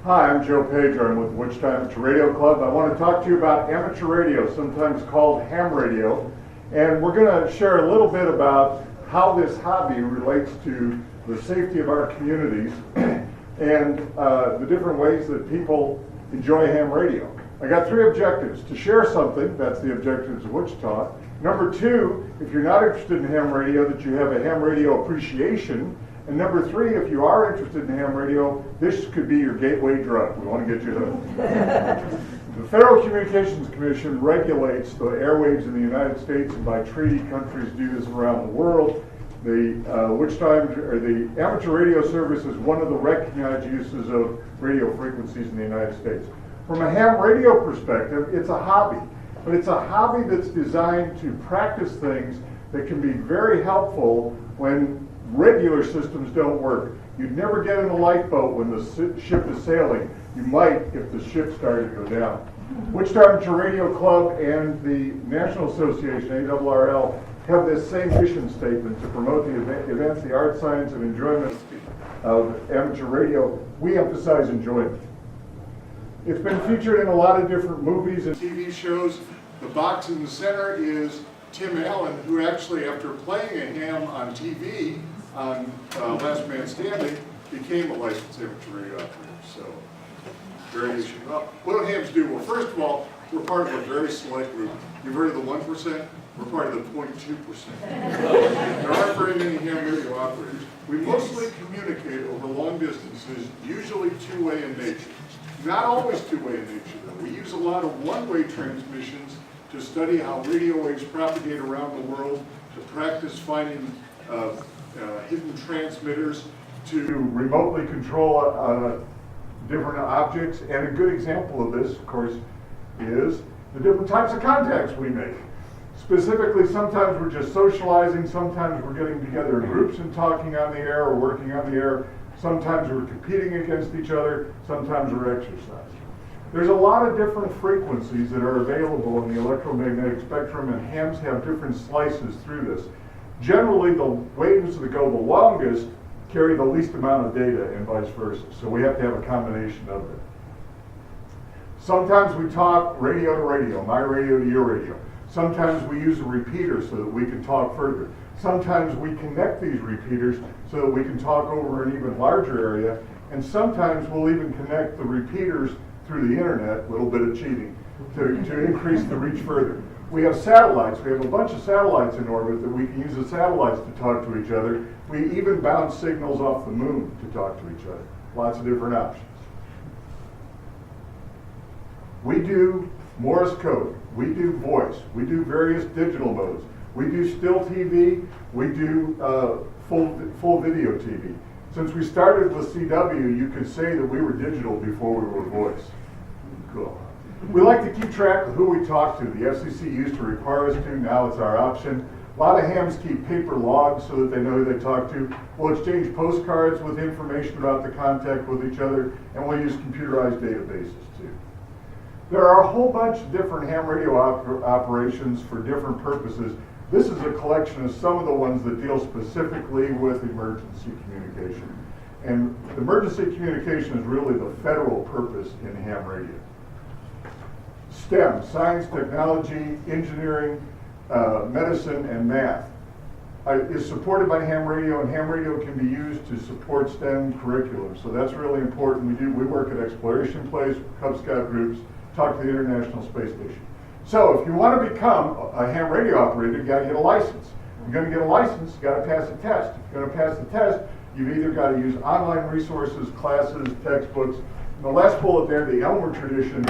Hi, I'm Joe Pajor. I'm with the Wichita Amateur Radio Club. I want to talk to you about amateur radio, sometimes called ham radio. And we're going to share a little bit about how this hobby relates to the safety of our communities and the different ways that people enjoy ham radio. I got three objectives. To share something, that's the objectives of Wichita. Number two, if you're not interested in ham radio, that you have a ham radio appreciation. And number three, if you are interested in ham radio, this could be your gateway drug. We want to get you hooked. The Federal Communications Commission regulates the airwaves in the United States, and by treaty, countries do this around the world. The amateur radio service is one of the recognized uses of radio frequencies in the United States. From a ham radio perspective, it's a hobby, but it's a hobby that's designed to practice things that can be very helpful when regular systems don't work. You'd never get in a lifeboat when the ship is sailing. You might if the ship started to go down. Wichita Amateur Radio Club and the National Association, ARRL, have this same mission statement to promote the events, the art, science, and enjoyment of amateur radio. We emphasize enjoyment. It's been featured in a lot of different movies and TV shows. The box in the center is Tim Allen, who actually, after playing a ham on TV on Last Man Standing, became a licensed amateur radio operator. So, very easy. Well, what do hams do? Well, first of all, we're part of a very select group. You've heard of the 1%? We're part of the 0.2%. There aren't very many ham radio operators. We mostly communicate over long distances, usually two-way in nature. Not always two-way in nature, though. We use a lot of one-way transmissions to study how radio waves propagate around the world, to practice finding hidden transmitters, to remotely control different objects. And a good example of this, of course, is the different types of contacts we make. Specifically, sometimes we're just socializing, sometimes we're getting together in groups and talking on the air or working on the air, sometimes we're competing against each other, sometimes we're exercising. There's a lot of different frequencies that are available in the electromagnetic spectrum, and hams have different slices through this. Generally, the waves that go the longest carry the least amount of data and vice versa, so we have to have a combination of it. Sometimes we talk radio to radio, my radio to your radio. Sometimes we use a repeater so that we can talk further. Sometimes we connect these repeaters so that we can talk over an even larger area, and sometimes we'll even connect the repeaters through the internet, a little bit of cheating, to increase the reach further. We have satellites. We have a bunch of satellites in orbit that we can use the satellites to talk to each other. We even bounce signals off the moon to talk to each other. Lots of different options. We do Morse code. We do voice. We do various digital modes. We do still TV. We do full video TV. Since we started with CW, you could say that we were digital before we were voice. Cool. We like to keep track of who we talk to. The FCC used to require us to, now it's our option. A lot of hams keep paper logs so that they know who they talk to. We'll exchange postcards with information about the contact with each other, and we'll use computerized databases too. There are a whole bunch of different ham radio operations for different purposes. This is a collection of some of the ones that deal specifically with emergency communication. And emergency communication is really the federal purpose in ham radio. STEM, science, technology, engineering, medicine, and math is supported by ham radio, and ham radio can be used to support STEM curriculum. So that's really important. We work at exploration plays, Cub Scout groups, talk to the International Space Station. So if you want to become a ham radio operator, you got to get a license. If you're going to get a license, you got to pass a test. If you're going to pass the test, you've either got to use online resources, classes, textbooks. And the last bullet there, the Elmer tradition,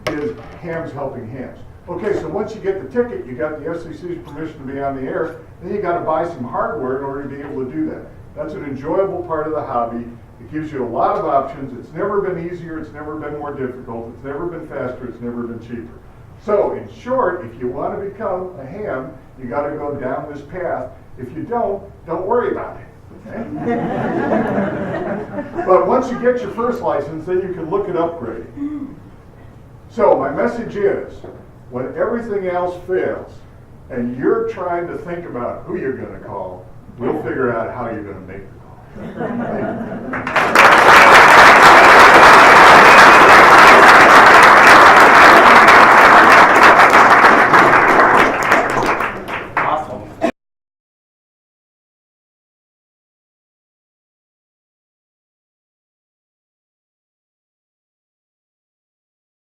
is hams helping hams. Okay, so once you get the ticket, you got the FCC's permission to be on the air, then you got to buy some hardware in order to be able to do that. That's an enjoyable part of the hobby. It gives you a lot of options. It's never been easier, it's never been more difficult, it's never been faster, it's never been cheaper. So, in short, if you want to become a ham, you got to go down this path. If you don't worry about it. Okay? But once you get your first license, then you can look at upgrading. So, my message is, when everything else fails, and you're trying to think about who you're going to call, we'll figure out how you're going to make the call.